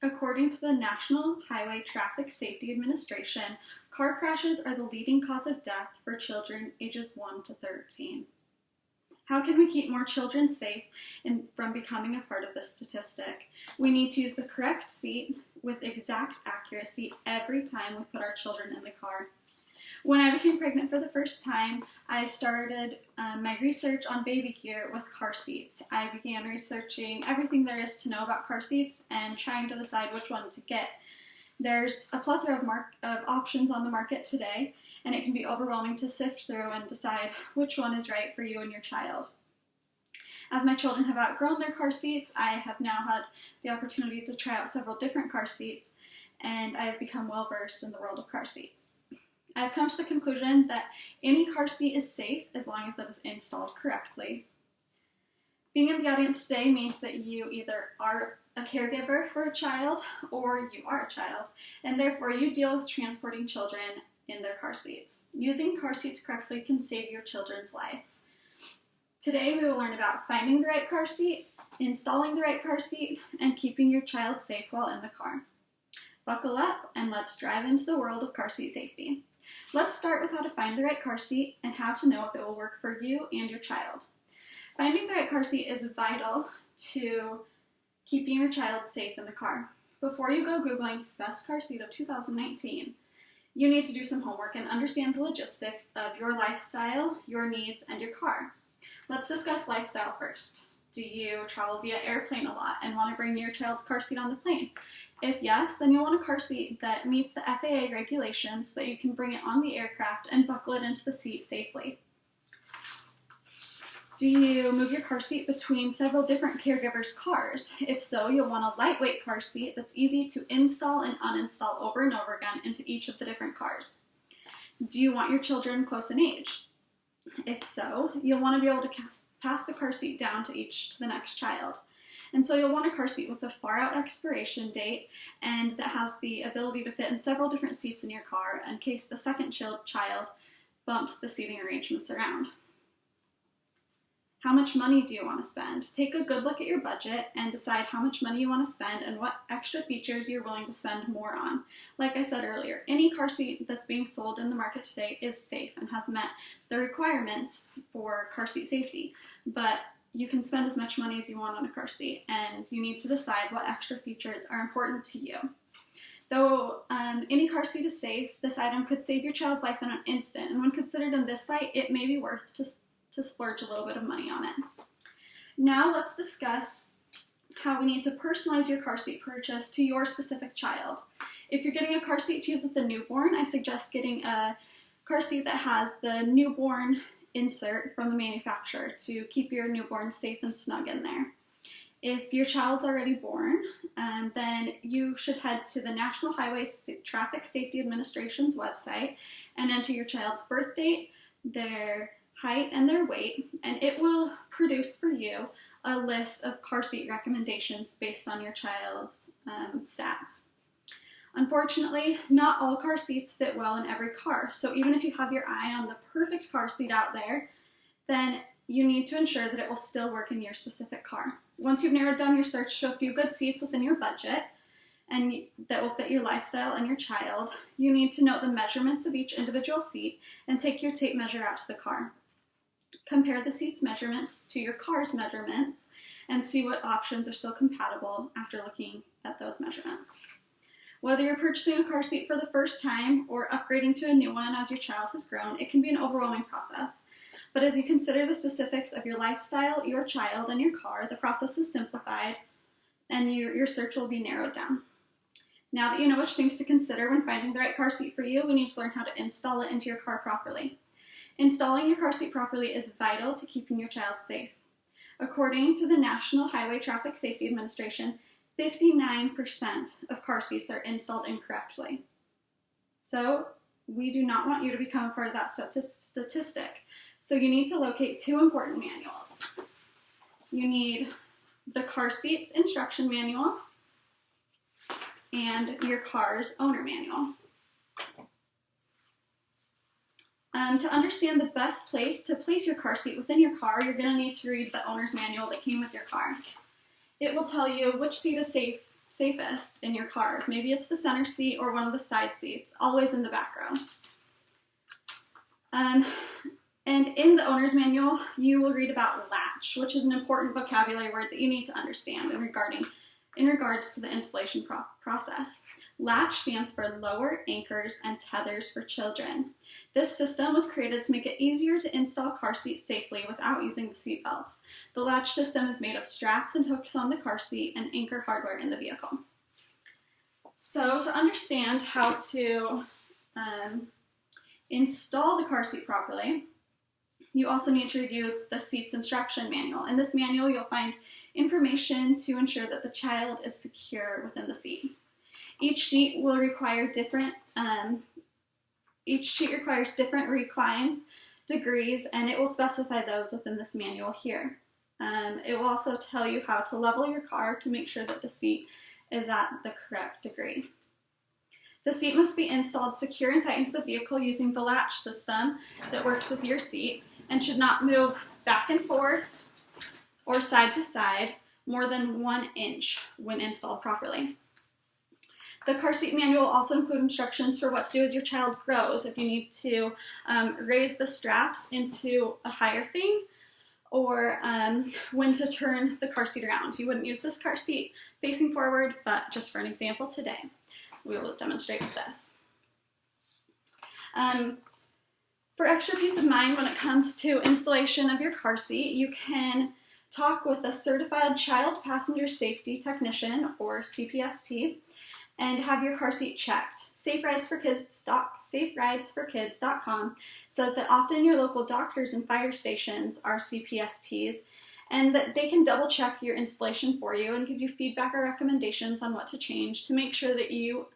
According to the National Highway Traffic Safety Administration, car crashes are the leading cause of death for children ages 1 to 13. How can we keep more children safe and from becoming a part of this statistic? We need to use the correct seat with exact accuracy every time we put our children in the car. When I became pregnant for the first time, I started my research on baby gear with car seats. I began researching everything there is to know about car seats and trying to decide which one to get. There's a plethora of options on the market today, and it can be overwhelming to sift through and decide which one is right for you and your child. As my children have outgrown their car seats, I have now had the opportunity to try out several different car seats, and I have become well versed in the world of car seats. I've come to the conclusion that any car seat is safe as long as that is installed correctly. Being in the audience today means that you either are a caregiver for a child or you are a child, and therefore you deal with transporting children in their car seats. Using car seats correctly can save your children's lives. Today we will learn about finding the right car seat, installing the right car seat, and keeping your child safe while in the car. Buckle up and let's dive into the world of car seat safety. Let's start with how to find the right car seat and how to know if it will work for you and your child. Finding the right car seat is vital to keeping your child safe in the car. Before you go Googling best car seat of 2019, you need to do some homework and understand the logistics of your lifestyle, your needs, and your car. Let's discuss lifestyle first. Do you travel via airplane a lot and want to bring your child's car seat on the plane? If yes, then you'll want a car seat that meets the FAA regulations so that you can bring it on the aircraft and buckle it into the seat safely. Do you move your car seat between several different caregivers' cars? If so, you'll want a lightweight car seat that's easy to install and uninstall over and over again into each of the different cars. Do you want your children close in age? If so, you'll want to be able to pass the car seat down to the next child. And so you'll want a car seat with a far out expiration date and that has the ability to fit in several different seats in your car in case the second child bumps the seating arrangements around. How much money do you want to spend? Take a good look at your budget and decide how much money you want to spend and what extra features you're willing to spend more on. Like I said earlier, any car seat that's being sold in the market today is safe and has met the requirements for car seat safety, but you can spend as much money as you want on a car seat, and you need to decide what extra features are important to you. Though any car seat is safe, this item could save your child's life in an instant, and when considered in this light, it may be worth to splurge a little bit of money on it. Now let's discuss how we need to personalize your car seat purchase to your specific child. If you're getting a car seat to use with a newborn, I suggest getting a car seat that has the newborn insert from the manufacturer to keep your newborn safe and snug in there. If your child's already born, then you should head to the National Highway Traffic Safety Administration's website and enter your child's birth date, their height, and their weight, and it will produce for you a list of car seat recommendations based on your child's stats. Unfortunately, not all car seats fit well in every car, so even if you have your eye on the perfect car seat out there, then you need to ensure that it will still work in your specific car. Once you've narrowed down your search to a few good seats within your budget, and that will fit your lifestyle and your child, you need to note the measurements of each individual seat and take your tape measure out to the car. Compare the seat's measurements to your car's measurements and see what options are still compatible after looking at those measurements. Whether you're purchasing a car seat for the first time or upgrading to a new one as your child has grown, it can be an overwhelming process. But as you consider the specifics of your lifestyle, your child, and your car, the process is simplified and your search will be narrowed down. Now that you know which things to consider when finding the right car seat for you, we need to learn how to install it into your car properly. Installing your car seat properly is vital to keeping your child safe. According to the National Highway Traffic Safety Administration, 59% of car seats are installed incorrectly. So we do not want you to become a part of that statistic. So you need to locate two important manuals. You need the car seat's instruction manual and your car's owner manual. To understand the best place to place your car seat within your car, you're going to need to read the owner's manual that came with your car. It will tell you which seat is safe safest in your car. Maybe it's the center seat or one of the side seats, always in the back row. And in the owner's manual, you will read about latch, which is an important vocabulary word that you need to understand in regards to the installation process. Latch stands for lower anchors and tethers for children. This system was created to make it easier to install car seats safely without using the seat belts. The latch system is made of straps and hooks on the car seat and anchor hardware in the vehicle. So to understand how to install the car seat properly, you also need to review the seat's instruction manual. In this manual, you'll find information to ensure that the child is secure within the seat. Each seat requires different recline degrees, and it will specify those within this manual here. It will also tell you how to level your car to make sure that the seat is at the correct degree. The seat must be installed secure and tight into the vehicle using the latch system that works with your seat and should not move back and forth or side to side more than 1 inch when installed properly. The car seat manual will also include instructions for what to do as your child grows, if you need to raise the straps into a higher thing, or when to turn the car seat around. You wouldn't use this car seat facing forward, but just for an example today, we will demonstrate with this. For extra peace of mind when it comes to installation of your car seat, you can talk with a certified child passenger safety technician, or CPST, and have your car seat checked. SafeRidesForKids.com says that often your local doctors and fire stations are CPSTs, and that they can double check your installation for you and give you feedback or recommendations on what to change to make sure that your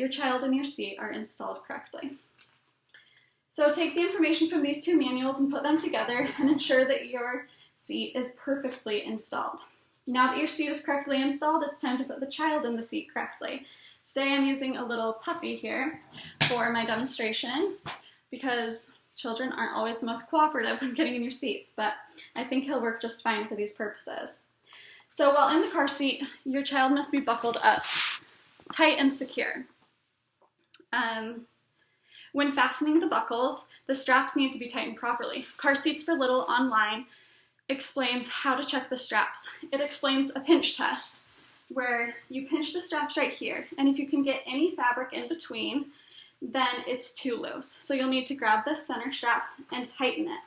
child and your seat are installed correctly. So take the information from these two manuals and put them together and ensure that your seat is perfectly installed. Now that your seat is correctly installed, it's time to put the child in the seat correctly. Today I'm using a little puppy here for my demonstration because children aren't always the most cooperative when getting in your seats, but I think he'll work just fine for these purposes. So while in the car seat, your child must be buckled up tight and secure. When fastening the buckles, the straps need to be tightened properly. Car Seats for Little online explains how to check the straps. It explains a pinch test, where you pinch the straps right here, and if you can get any fabric in between, then it's too loose. So you'll need to grab this center strap and tighten it.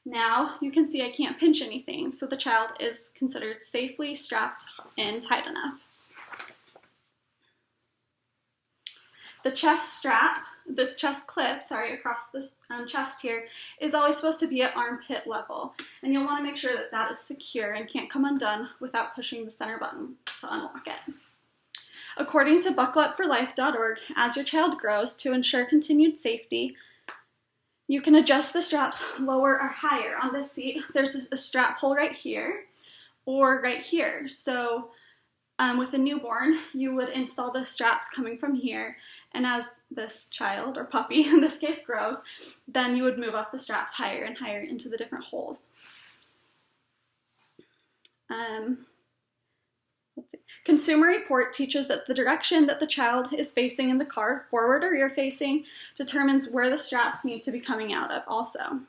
Now you can see I can't pinch anything, so the child is considered safely strapped in tight enough. The chest clip, across the chest here, is always supposed to be at armpit level, and you'll want to make sure that that is secure and can't come undone without pushing the center button to unlock it. According to buckleupforlife.org, as your child grows, to ensure continued safety, you can adjust the straps lower or higher. On this seat, there's a strap hole right here or right here. So with a newborn, you would install the straps coming from here, and as this child, or puppy in this case, grows, then you would move up the straps higher and higher into the different holes. Consumer Report teaches that the direction that the child is facing in the car, forward or rear facing, determines where the straps need to be coming out of also.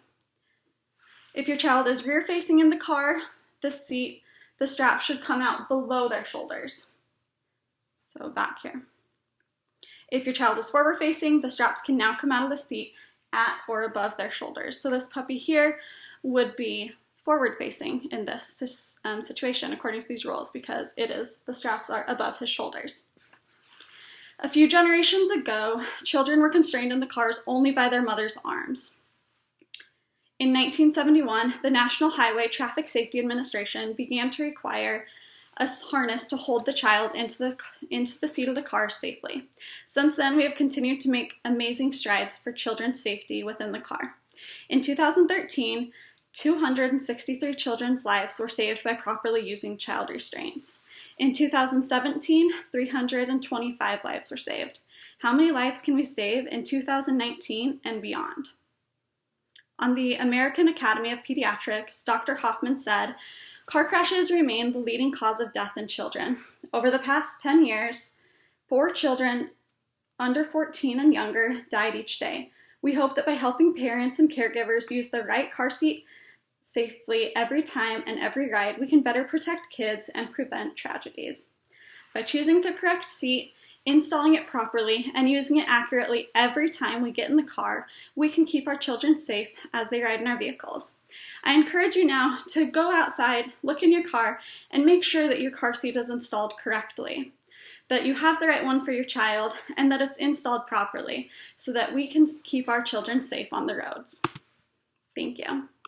If your child is rear facing in the car, the strap should come out below their shoulders. So back here. If your child is forward facing, the straps can now come out of the seat at or above their shoulders. So this puppy here would be forward facing in this situation according to these rules, because the straps are above his shoulders. A few generations ago, children were constrained in the cars only by their mother's arms. In 1971, the National Highway Traffic Safety Administration began to require a harness to hold the child into the seat of the car safely. Since then, we have continued to make amazing strides for children's safety within the car. In 2013, 263 children's lives were saved by properly using child restraints. In 2017, 325 lives were saved. How many lives can we save in 2019 and beyond? On the American Academy of Pediatrics, Dr. Hoffman said, "Car crashes remain the leading cause of death in children. Over the past 10 years, 4 children under 14 and younger died each day. We hope that by helping parents and caregivers use the right car seat safely every time and every ride, we can better protect kids and prevent tragedies. By choosing the correct seat, installing it properly, and using it accurately every time we get in the car, we can keep our children safe as they ride in our vehicles. I encourage you now to go outside, look in your car, and make sure that your car seat is installed correctly, that you have the right one for your child, and that it's installed properly so that we can keep our children safe on the roads. Thank you.